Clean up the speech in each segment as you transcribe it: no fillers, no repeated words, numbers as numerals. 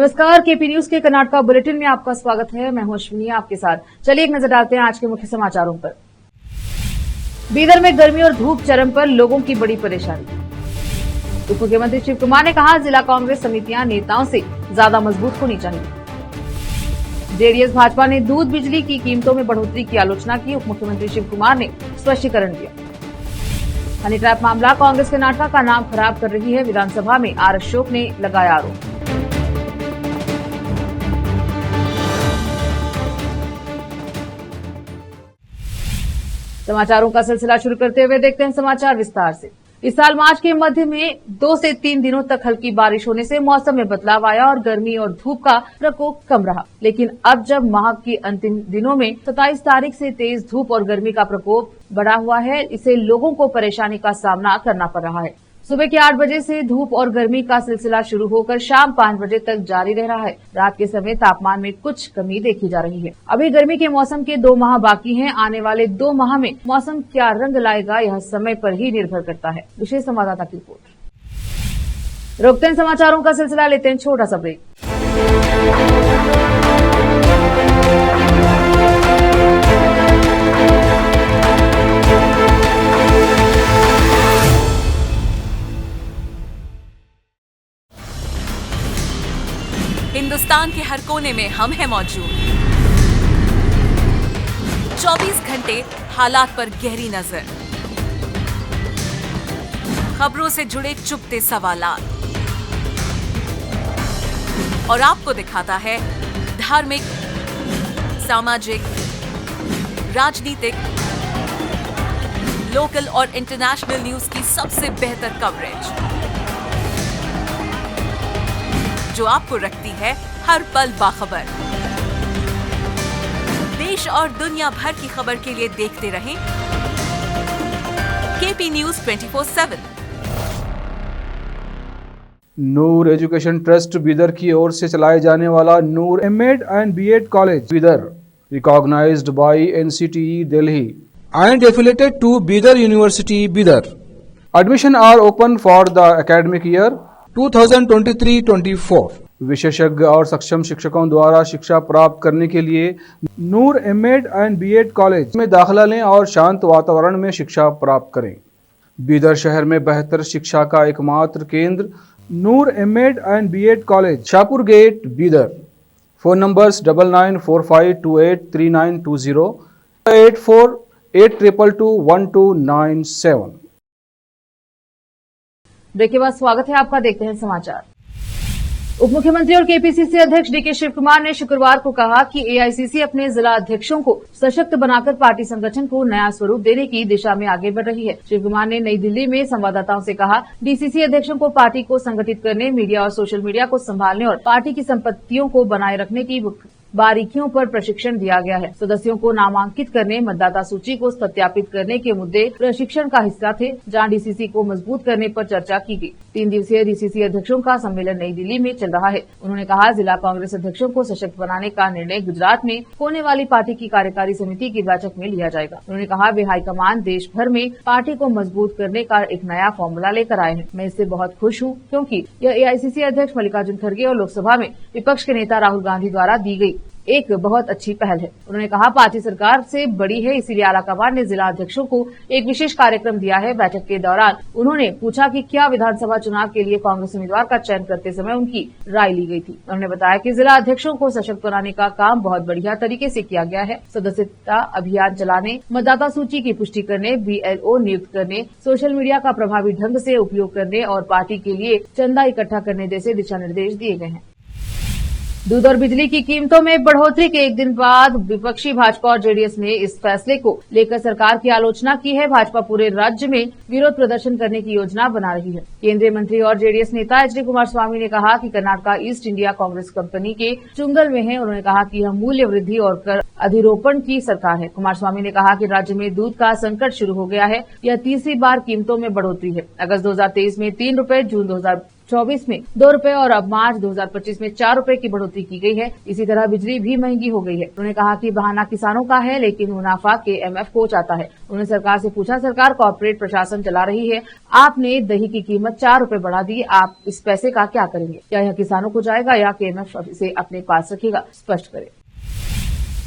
नमस्कार, KP news के Karnataka bulletin में आपका स्वागत है। मैं हूं अश्विनी आपके साथ। चलिए एक नजर डालते हैं आज के मुख्य समाचारों पर। बीदर में गर्मी और धूप चरम पर, लोगों की बड़ी परेशानी। उप मुख्यमंत्री शिव कुमार ने कहा, जिला कांग्रेस समितियां नेताओं से ज्यादा मजबूत होनी चाहिए। जेडीएस भाजपा ने दूध बिजली की कीमतों में बढ़ोतरी की आलोचना की। उप मुख्यमंत्री शिव कुमार ने स्पष्टीकरण दिया। हनी ट्रैप मामला, कांग्रेस कर्नाटका का नाम खराब कर रही है। विधानसभा में आर अशोक ने लगाया आरोप। समाचारों का सिलसिला शुरू करते हुए देखते हैं समाचार विस्तार से। इस साल मार्च के मध्य में 2 से 3 दिनों तक हल्की बारिश होने से मौसम में बदलाव आया और गर्मी और धूप का प्रकोप कम रहा। लेकिन अब जब माह की अंतिम दिनों में 27 तारीख से तेज धूप और गर्मी का प्रकोप बढ़ा हुआ है, इससे लोगों को परेशानी का सामना करना पड़ रहा है। सुबह के 8 बजे से धूप और गर्मी का सिलसिला शुरू होकर शाम 5 बजे तक जारी रह रहा है। रात के समय तापमान में कुछ कमी देखी जा रही है। अभी गर्मी के मौसम के 2 माह बाकी हैं। आने वाले 2 माह में मौसम क्या रंग लाएगा, यह समय पर ही निर्भर करता है। विशेष संवाददाता की रिपोर्ट। रोकते हैं समाचारों का सिलसिला, लेते हैं छोटा सा ब्रेक। हिंदुस्तान के हर कोने में हम हैं मौजूद। 24 घंटे हालात पर गहरी नजर, खबरों से जुड़े चुपते सवालात और आपको दिखाता है धार्मिक, सामाजिक, राजनीतिक, लोकल और इंटरनेशनल न्यूज की सबसे बेहतर कवरेज, जो आपको रखती है हर पल बाखबर। देश और दुनिया भर की खबर के लिए देखते रहें KP news 24/7। Noor education trust Bidar की ओर से चलाए जाने वाला Noor MEd and BEd college Bidar, recognised by NCTE Delhi and affiliated to Bidar University, Bidar. Admission are open for the academic year 2023-24. विशेषज्ञ और सक्षम शिक्षकों द्वारा शिक्षा प्राप्त करने के लिए नूर एमएड एंड बीएड कॉलेज में दाखिला लें और शांत वातावरण में शिक्षा प्राप्त करें। बीदर शहर में बेहतर शिक्षा का एकमात्र केंद्र Noor MEd and BEd college, Shahpur gate, Bidar. Phone numbers 9945283920, 8482221297। Break के बाद स्वागत है आपका, देखते हैं समाचार। उप मुख्यमंत्री और केपीसीसी अध्यक्ष डीके शिव कुमार ने शुक्रवार को कहा कि एआईसीसी अपने जिला अध्यक्षों को सशक्त बनाकर पार्टी संगठन को नया स्वरूप देने की दिशा में आगे बढ़ रही है। शिव कुमार ने नई दिल्ली में संवाददाताओं से कहा, डीसीसी अध्यक्षों को पार्टी को संगठित करने, मीडिया और सोशल मीडिया को संभालने और पार्टी की संपत्तियों को बनाए रखने की बारीकियों पर प्रशिक्षण दिया गया है। सदस्यों को नामांकित करने, मतदाता सूची को सत्यापित करने के मुद्दे प्रशिक्षण का हिस्सा थे, जहां डीसीसी को मजबूत करने पर चर्चा की गई। 3 दिवसीय डीसीसी अध्यक्षों का सम्मेलन नई दिल्ली में चल रहा है। उन्होंने कहा, जिला कांग्रेस अध्यक्षों को सशक्त बनाने का निर्णय गुजरात में होने वाली पार्टी की कार्यकारी समिति की बैठक में लिया जाएगा। उन्होंने कहा, वे हाईकमान देश भर में पार्टी को मजबूत करने का एक नया फॉर्मूला लेकर आए हैं। मैं इससे बहुत खुश हूँ, क्योंकि यह एआईसीसी अध्यक्ष मल्लिकार्जुन खड़गे और लोकसभा में विपक्ष के नेता राहुल गांधी द्वारा दी गई एक बहुत अच्छी पहल है। उन्होंने कहा, पार्टी सरकार से बड़ी है, इसीलिए आलाकमान ने जिला अध्यक्षों को एक विशेष कार्यक्रम दिया है। बैठक के दौरान उन्होंने पूछा कि क्या विधानसभा चुनाव के लिए कांग्रेस उम्मीदवार का चयन करते समय उनकी राय ली गई थी। उन्होंने बताया कि जिला अध्यक्षों को सशक्त बनाने का काम बहुत बढ़िया तरीके से किया गया है। सदस्यता अभियान चलाने, मतदाता सूची की पुष्टि करने, बीएलओ नियुक्त करने, सोशल मीडिया का प्रभावी ढंग से उपयोग करने और पार्टी के लिए चंदा इकट्ठा करने जैसे दिशा निर्देश दिए गए हैं। दूध और बिजली की कीमतों में बढ़ोतरी के एक दिन बाद विपक्षी भाजपा और जेडीएस ने इस फैसले को लेकर सरकार की आलोचना की है। भाजपा पूरे राज्य में विरोध प्रदर्शन करने की योजना बना रही है। केंद्रीय मंत्री और जेडीएस नेता एचडी कुमारस्वामी ने कहा कि Karnataka east India Congress company के चुंगल में है। उन्होंने कहा कि यह मूल्य वृद्धि और कर अधिरोपण की सरकार है। कुमारस्वामी ने कहा कि राज्य में दूध का संकट शुरू हो गया है। यह तीसरी बार कीमतों में बढ़ोतरी है। अगस्त 2023 में 3 रुपए, जून 2024 में 2 रुपए और अब मार्च 2025 में 4 रुपए की बढ़ोतरी की गई है। इसी तरह बिजली भी महंगी हो गई है। उन्होंने कहा कि बहाना किसानों का है, लेकिन मुनाफा KMF को चाहता है। उन्होंने सरकार से पूछा, सरकार कॉर्पोरेट प्रशासन चला रही है, आपने दही की कीमत 4 रुपए बढ़ा दी, आप इस पैसे का क्या करेंगे? क्या यह किसानों को जाएगा या KMF इसे अपने पास रखेगा? स्पष्ट करें।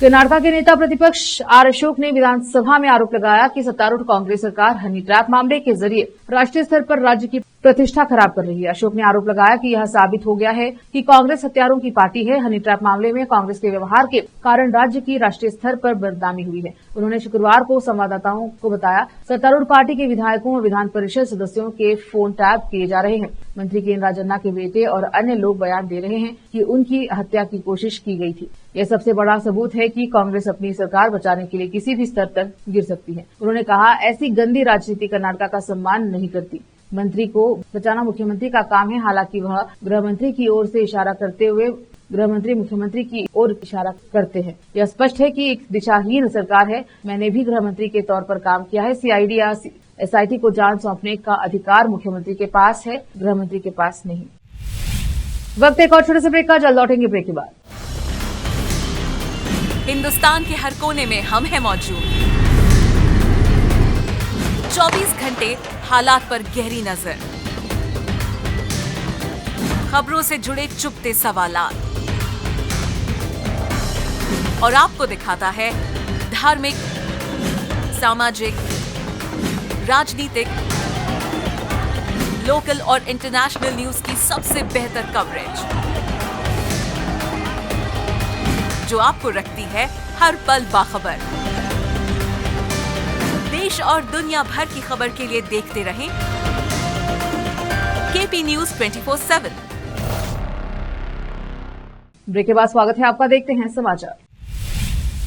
कर्नाटक के नेता प्रतिपक्ष आर अशोक ने विधानसभा में आरोप लगाया कि सत्तारूढ़ कांग्रेस सरकार हनी ट्रैप मामले के जरिए राष्ट्रीय स्तर पर राज्य की प्रतिष्ठा खराब कर रही है। अशोक ने आरोप लगाया कि यह साबित हो गया है कि कांग्रेस हत्यारों की पार्टी है। हनी ट्रैप मामले में कांग्रेस के व्यवहार के कारण राज्य की राष्ट्रीय स्तर पर बदनामी हुई है। उन्होंने शुक्रवार को संवाददाताओं को बताया, सत्तारूढ़ पार्टी के विधायकों और विधान परिषद सदस्यों के फोन टैप किए जा रहे हैं। मंत्री के राजन्ना के बेटे और अन्य लोग बयान दे रहे हैं कि उनकी हत्या की कोशिश की गई थी। यह सबसे बड़ा सबूत है कि कांग्रेस अपनी सरकार बचाने के लिए किसी भी स्तर तक गिर सकती है। उन्होंने कहा, ऐसी गंदी राजनीति कर्नाटक का सम्मान नहीं करती। मंत्री को बचाना मुख्यमंत्री का काम है। हालांकि वह गृह मंत्री की ओर से इशारा करते हुए गृह मंत्री मुख्यमंत्री की ओर इशारा करते हैं। यह स्पष्ट है कि एक दिशाहीन सरकार है। मैंने भी गृह मंत्री के तौर पर काम किया है। CID या SIT को जांच सौंपने का अधिकार मुख्यमंत्री के पास है, गृह मंत्री के पास नहीं। वक्त एक और छोटे से ब्रेक का, जल्द लौटेंगे ब्रेक के बाद। हिंदुस्तान के हर कोने में हम हैं मौजूद। 24 घंटे हालात पर गहरी नजर, खबरों से जुड़े चुपते सवालात और आपको दिखाता है धार्मिक, सामाजिक, राजनीतिक, लोकल और इंटरनेशनल न्यूज की सबसे बेहतर कवरेज, जो आपको रखती है हर पल बाखबर। देश और दुनिया भर की खबर के लिए देखते रहें KP News 24/7। ब्रेक के बाद स्वागत है आपका, देखते हैं समाचार।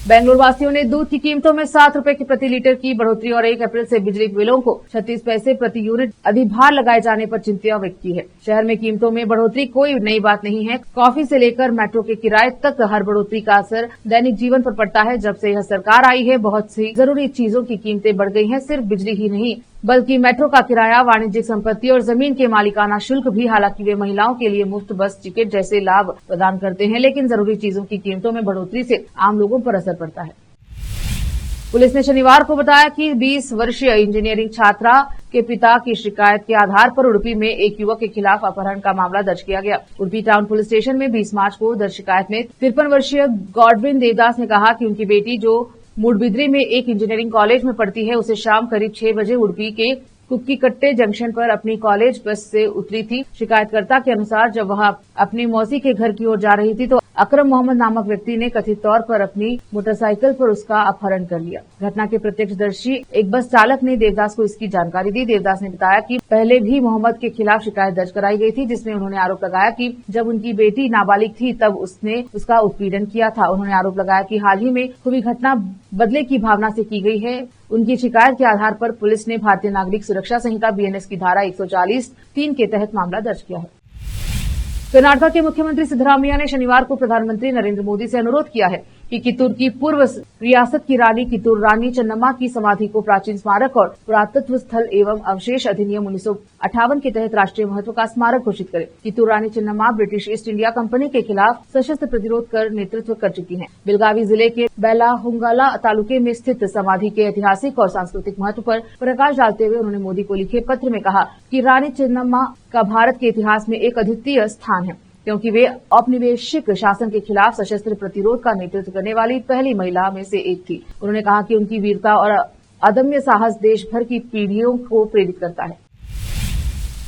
बेंगलुरु वासियों ने दूध की कीमतों में 7 रुपए की प्रति लीटर की बढ़ोतरी और 1 अप्रैल से बिजली बिलों को 36 पैसे प्रति यूनिट अधिभार लगाए जाने पर चिंता व्यक्त की है। शहर में कीमतों में बढ़ोतरी कोई नई बात नहीं है। कॉफी से लेकर मेट्रो के किराए तक हर बढ़ोतरी का असर दैनिक जीवन पर पड़ता है। जब से यह सरकार आई है, बहुत सी जरूरी चीजों की कीमतें बढ़ गई हैं। सिर्फ बिजली ही नहीं, बल्कि मेट्रो का किराया, वाणिज्यिक संपत्ति और जमीन के मालिकाना शुल्क भी। हालांकि वे महिलाओं के लिए मुफ्त बस टिकट जैसे लाभ प्रदान करते हैं, लेकिन जरूरी चीजों की कीमतों में बढ़ोतरी से आम लोगों पर असर पड़ता है। पुलिस ने शनिवार को बताया कि 20 वर्षीय इंजीनियरिंग छात्रा के पिता की शिकायत के आधार पर उडुपी में एक युवक के खिलाफ अपहरण का मामला दर्ज किया गया। उडुपी टाउन पुलिस स्टेशन में 20 मार्च को दर्ज शिकायत में 53 वर्षीय गॉडविन देवदास ने कहा कि उनकी बेटी, जो मूडबिद्री में एक इंजीनियरिंग कॉलेज में पढ़ती है, उसे शाम करीब 6 बजे उडुपी के कुक्कीकट्टे जंक्शन पर अपनी कॉलेज बस से उतरी थी। शिकायतकर्ता के अनुसार जब वह अपनी मौसी के घर की ओर जा रही थी तो अकरम मोहम्मद नामक व्यक्ति ने कथित तौर पर अपनी मोटरसाइकिल पर उसका अपहरण कर लिया। घटना के प्रत्यक्षदर्शी एक बस चालक ने देवदास को इसकी जानकारी दी। देवदास ने बताया कि पहले भी मोहम्मद के खिलाफ शिकायत दर्ज कराई गई थी, जिसमें उन्होंने आरोप लगाया कि जब उनकी बेटी नाबालिग थी तब उसने उसका उत्पीड़न किया था। उन्होंने आरोप लगाया कि हाल ही में हुई घटना बदले की भावना से की गई है। उनकी शिकायत के आधार पर पुलिस ने भारतीय नागरिक सुरक्षा संहिता BNS की धारा 140(3) के तहत मामला दर्ज किया है। कर्नाटक के मुख्यमंत्री सिद्धरामैया ने शनिवार को प्रधानमंत्री नरेंद्र मोदी से अनुरोध किया है कि कित्तूर की पूर्व रियासत की रानी कित्तूर रानी चन्नम्मा की समाधि को प्राचीन स्मारक और पुरातत्व स्थल एवं अवशेष अधिनियम 1958 के तहत राष्ट्रीय महत्व का स्मारक घोषित करे। Kittur Rani Channamma British East India Company के खिलाफ सशस्त्र प्रतिरोध कर नेतृत्व कर चुकी हैं। बेलगावी जिले के बेलाहुंगाला तालुके में स्थित समाधि के ऐतिहासिक और सांस्कृतिक महत्व पर प्रकाश डालते हुए उन्होंने मोदी को लिखे पत्र में कहा कि रानी चन्नम्मा का भारत के इतिहास में एक अद्वितीय स्थान है, क्योंकि वे औपनिवेशिक शासन के खिलाफ सशस्त्र प्रतिरोध का नेतृत्व करने वाली पहली महिला में से एक थी। उन्होंने कहा कि उनकी वीरता और अदम्य साहस देश भर की पीढ़ियों को प्रेरित करता है।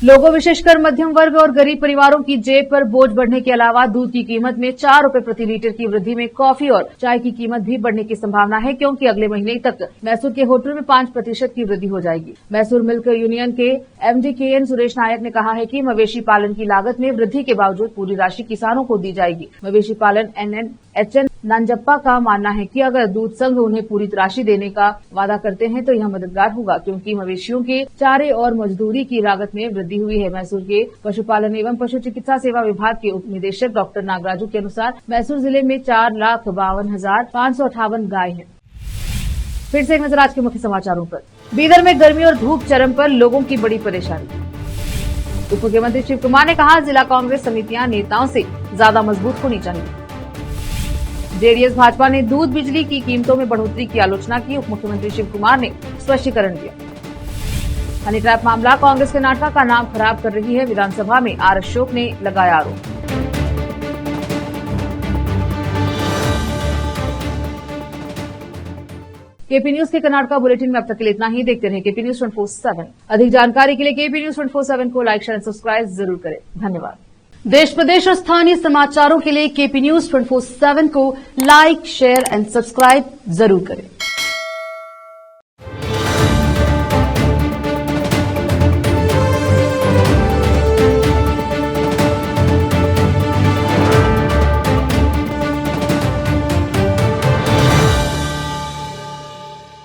लोगों, विशेषकर मध्यम वर्ग और गरीब परिवारों की जेब पर बोझ बढ़ने के अलावा दूध की कीमत में 4 रुपए प्रति लीटर की वृद्धि में कॉफी और चाय की कीमत भी बढ़ने की संभावना है, क्योंकि अगले महीने तक मैसूर के होटल में 5% की वृद्धि हो जाएगी। मैसूर मिल्क यूनियन के MD KN सुरेश नायक ने कहा है कि मवेशी पालन की लागत में वृद्धि के बावजूद पूरी राशि किसानों को दी जाएगी। मवेशी पालन NN नांजप्पा का मानना है कि अगर दूध संघ उन्हें पूरी राशि देने का वादा करते हैं तो यह मददगार होगा, क्योंकि मवेशियोों के चारे और मजदूरी की लागत में वृद्धि हुई है। मैसूर के पशुपालन एवं पशु चिकित्सा सेवा विभाग के उप निदेशक डॉक्टर नागराजू के अनुसार मैसूर जिले में 4,52,558 गाय हैं। फिर से एक नजर आज के मुख्य समाचारों पर। बीदर में गर्मी और धूप चरम पर, लोगों की बड़ी परेशानी। उप मुख्यमंत्री शिव कुमार ने कहा, जिला कांग्रेस समितियां नेताओं से ज्यादा मजबूत होनी चाहिए। जेडीएस भाजपा ने दूध बिजली की कीमतों में बढ़ोतरी की आलोचना की। उप मुख्यमंत्री शिव कुमार ने स्पष्टीकरण दिया। हनी ट्रैप मामला, कांग्रेस कर्नाटक का नाम खराब कर रही है। विधानसभा में आर अशोक ने लगाया आरोप। केपी न्यूज के कर्नाटका बुलेटिन में अब तक के लिए इतना ही। देखते रहे केपी न्यूज 24/7। अधिक जानकारी के लिए केपी न्यूज 24/7 को लाइक, शेयर एंड सब्सक्राइब जरूर करें। धन्यवाद। देश प्रदेश और स्थानीय समाचारों के लिए केपी न्यूज 24/7 को लाइक, शेयर एंड सब्सक्राइब जरूर करें।